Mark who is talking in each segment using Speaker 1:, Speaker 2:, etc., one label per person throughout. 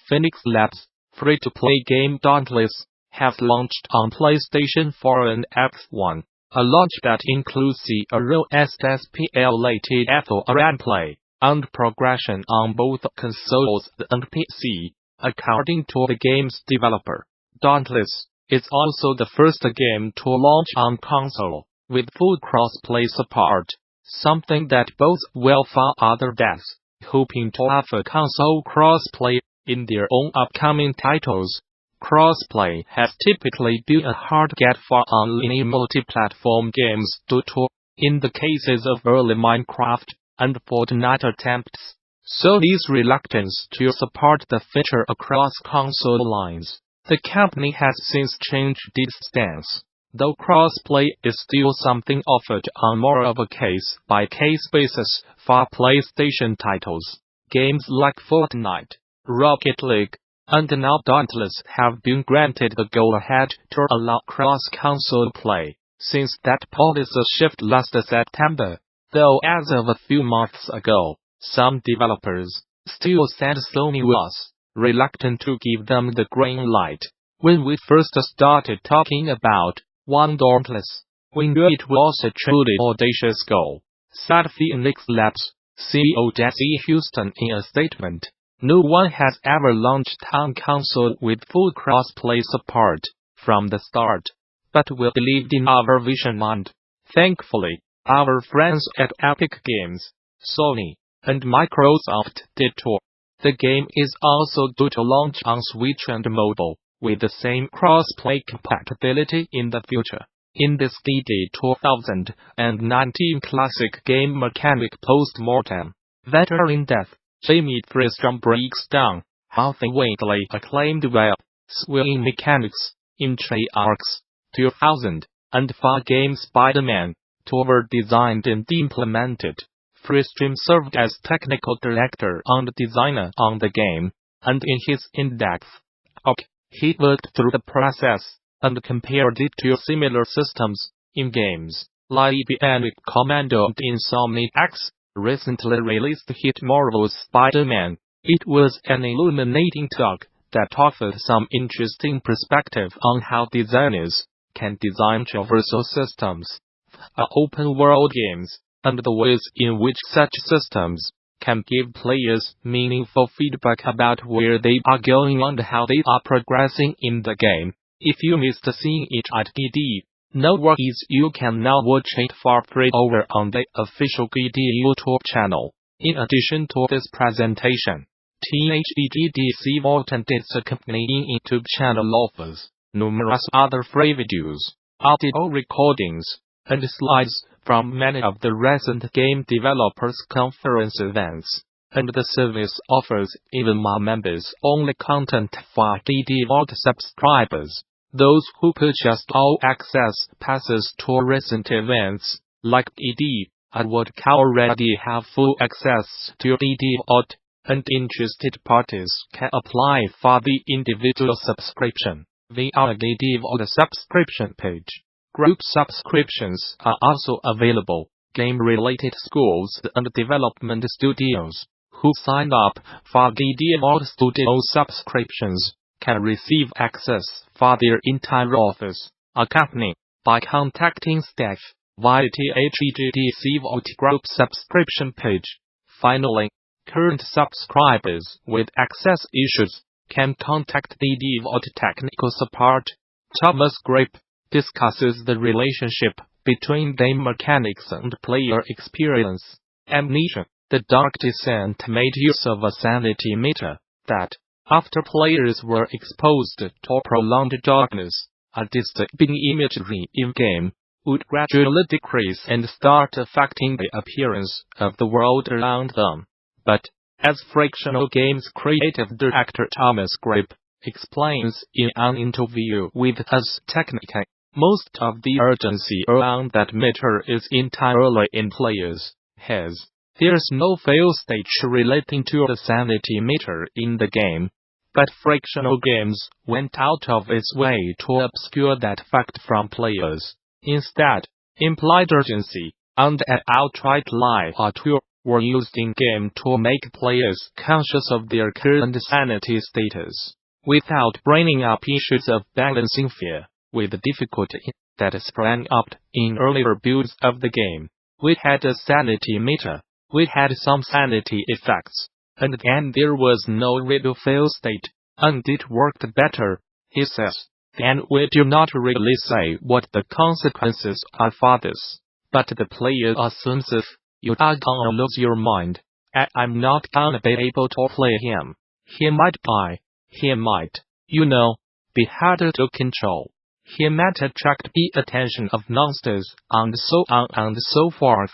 Speaker 1: Phoenix Labs' free-to-play game Dauntless has launched on PlayStation 4 and Xbox, a launch that includes the real SSP-related FORM play and progression on both consoles and PC. According to the game's developer, Dauntless is also the first game to launch on console with full cross-play support, something that bodes well for other devs hoping to offer console cross-play in their own upcoming titles. Crossplay has typically been a hard get for on linear multi-platform games due to, in the cases of early Minecraft and Fortnite attempts, Sony's reluctance to support the feature across console lines. The company has since changed its stance, though crossplay is still something offered on more of a case-by-case basis for PlayStation titles. Games like Fortnite, Rocket League, and now Dauntless have been granted the go-ahead to allow cross-console play since that policy shift last September, though as of a few months ago, some developers still said Sony was reluctant to give them the green light. When we first started talking about Dauntless, we knew it was a truly audacious goal, said Phoenix Labs CEO Jesse Houston in a statement. No one has ever launched on console with full cross-play support from the start, but we believed in our vision and, thankfully, our friends at Epic Games, Sony, and Microsoft did too. The game is also due to launch on Switch and mobile, with the same cross-play compatibility in the future. In this DD 2019 classic game mechanic post-mortem, veteran death, Jamie Freestrom breaks down how the widely acclaimed web swinging mechanics in Treyarch's 2004 game Spider-Man 2 were designed and implemented. Freestrom served as technical director and designer on the game, and in his in-depth talk, he walked through the process and compared it to similar systems in games like Bionic Commando and Insomniac's recently released hit Marvel's Spider-Man. It was an illuminating talk that offered some interesting perspective on how designers can design traversal systems for open-world games, and the ways in which such systems can give players meaningful feedback about where they are going and how they are progressing in the game. If you missed seeing it at GD, no worries, you can now watch it for free over on the official GD YouTube channel. In addition to this presentation, THEGDC Vault and its accompanying YouTube channel offers numerous other free videos, audio recordings, and slides from many of the recent game developers conference events, and the service offers even more members-only content for GD Vault subscribers. Those who purchased all-access passes to recent events, like GD, would already have full access to GD Vault, and interested parties can apply for the individual subscription via a GD Vault subscription page. Group subscriptions are also available. Game-related schools and development studios who sign up for GD Vault Studio subscriptions can receive access for their entire office, accompanied by contacting staff via THEGDC Vault Group subscription page. Finally, current subscribers with access issues can contact GD Vault technical support. Thomas Grape discusses the relationship between game mechanics and player experience. Amnesia: The Dark Descent made use of a sanity meter that, after players were exposed to prolonged darkness, a disturbing imagery in-game would gradually decrease and start affecting the appearance of the world around them. But, as Frictional Games creative director Thomas Grape explains in an interview with Us Technica, most of the urgency around that meter is entirely in players' heads. There's no fail stage relating to the sanity meter in the game, but Frictional Games went out of its way to obscure that fact from players. Instead, implied urgency and an outright lie or two were used in-game to make players conscious of their current sanity status, without bringing up issues of balancing fear with the difficulty that sprang up in earlier builds of the game. We had a sanity meter, we had some sanity effects, and then there was no real fail state, and it worked better, he says. Then we do not really say what the consequences are for this, but the player assumes if you are gonna lose your mind, and I'm not gonna be able to play him. He might die, he might, be harder to control. He might attract the attention of monsters, and so on and so forth.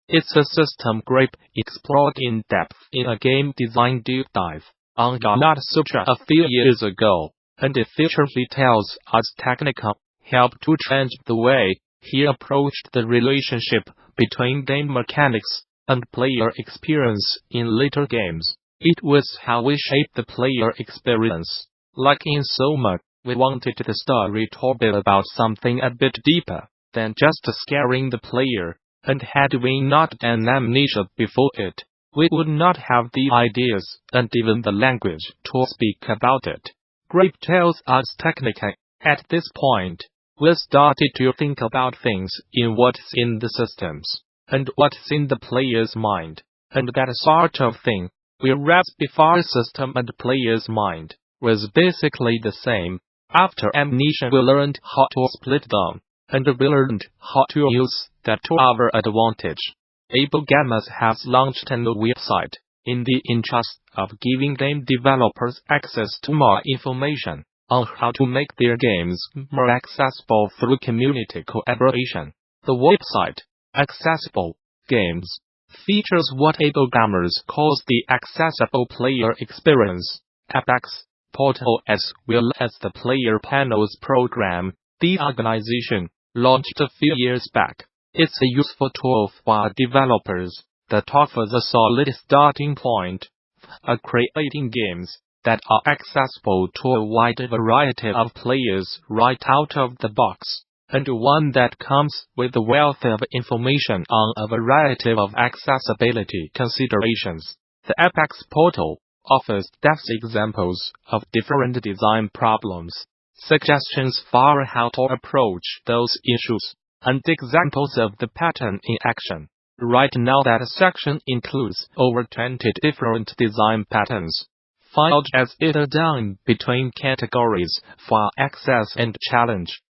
Speaker 1: It's a system grip explored in depth in a game design deep dive on Gamasutra a few years ago, and it featured details as technical help to change the way he approached the relationship between game mechanics and player experience in later games. It was how we shaped the player experience. Like in Soma, we wanted the story to be about something a bit deeper than just scaring the player, and had we not an amnesia before it, we would not have the ideas and even the language to speak about it. Grape tells us technically, at this point, we started to think about things in what's in the systems, and what's in the player's mind, and that sort of thing, whereas before system and player's mind was basically the same. After amnesia we learned how to split them, and we learned how to use that to our advantage. Gamas has launched a new website, in the interest of giving game developers access to more information on how to make their games more accessible through community collaboration. The website, Accessible Games, features what Gamers calls the Accessible Player Experience, Apex portal, as well as the Player Panels program the organization launched a few years back. It's a useful tool for developers that offers a solid starting point for creating games that are accessible to a wide variety of players right out of the box, and one that comes with a wealth of information on a variety of accessibility considerations. The Apex portal offers depth examples of different design problems, suggestions for how to approach those issues, and examples of the pattern in action. Right now that section includes over 20 different design patterns, filed as either down between categories for access and challenge.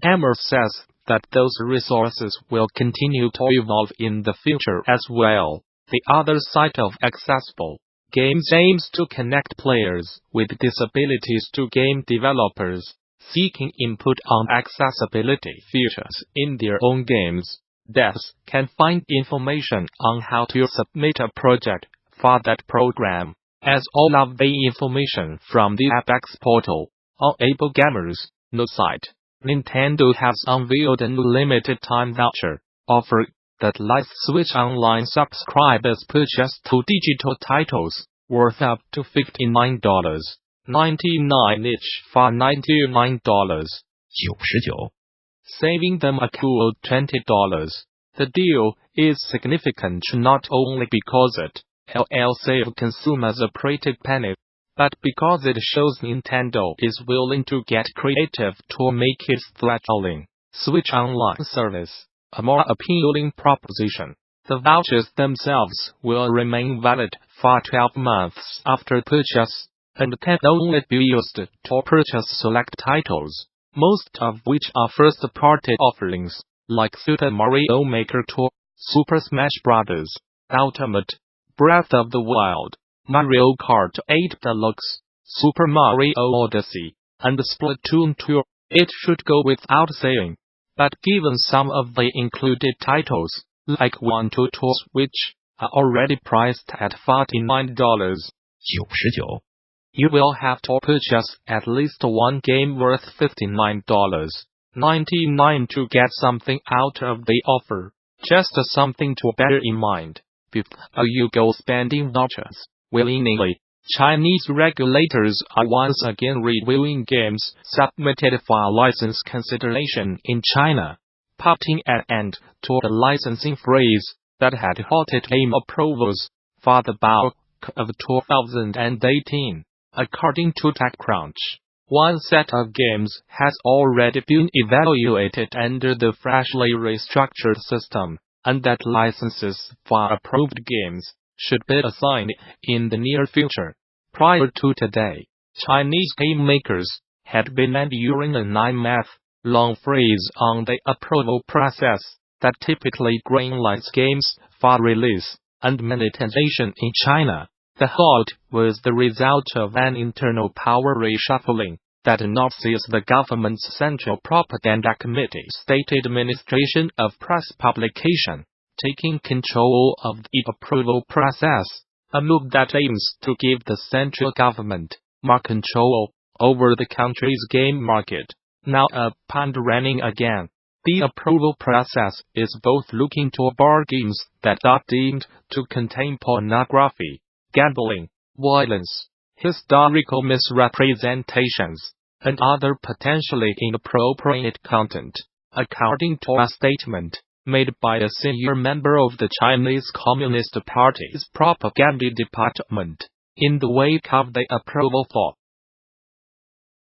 Speaker 1: Gamer says that those resources will continue to evolve in the future as well. The other side of Accessible Games aims to connect players with disabilities to game developers seeking input on accessibility features in their own games. Devs can find information on how to submit a project for that program, as all of the information from the Apex portal on Gamer's new site. Nintendo has unveiled a new limited-time voucher offer that lets Switch Online subscribers purchase 2 digital titles worth up to $59.99 each for $99.99, saving them a cool $20. The deal is significant not only because it will save consumers a pretty penny, but because it shows Nintendo is willing to get creative to make its fledgling Switch Online service a more appealing proposition. The vouchers themselves will remain valid for 12 months after purchase, and can only be used to purchase select titles, most of which are first-party offerings, like Super Mario Maker 2, Super Smash Bros. Ultimate, Breath of the Wild, Mario Kart 8 Deluxe, Super Mario Odyssey, and Splatoon 2. It should go without saying, but given some of the included titles, like 1 to 2 Switch, are already priced at $49.99, you will have to purchase at least one game worth $59.99 to get something out of the offer. Just something to bear in mind before you go spending vouchers willy-nilly. Chinese regulators are once again reviewing games submitted for license consideration in China, putting an end to the licensing freeze that had halted game approvals for the bulk of 2018. According to TechCrunch, one set of games has already been evaluated under the freshly restructured system, and that licenses for approved games should be assigned in the near future. Prior to today, Chinese game makers had been enduring a 9-month-long freeze on the approval process that typically greenlights games for release and monetization in China. The halt was the result of an internal power reshuffling that sees the government's Central Propaganda Committee State Administration of Press Publication taking control of the approval process, a move that aims to give the central government more control over the country's game market. Now up and running again, the approval process is both looking to bar games that are deemed to contain pornography, gambling, violence, historical misrepresentations, and other potentially inappropriate content, according to a statement made by a senior member of the Chinese Communist Party's propaganda department. In the wake of the approval for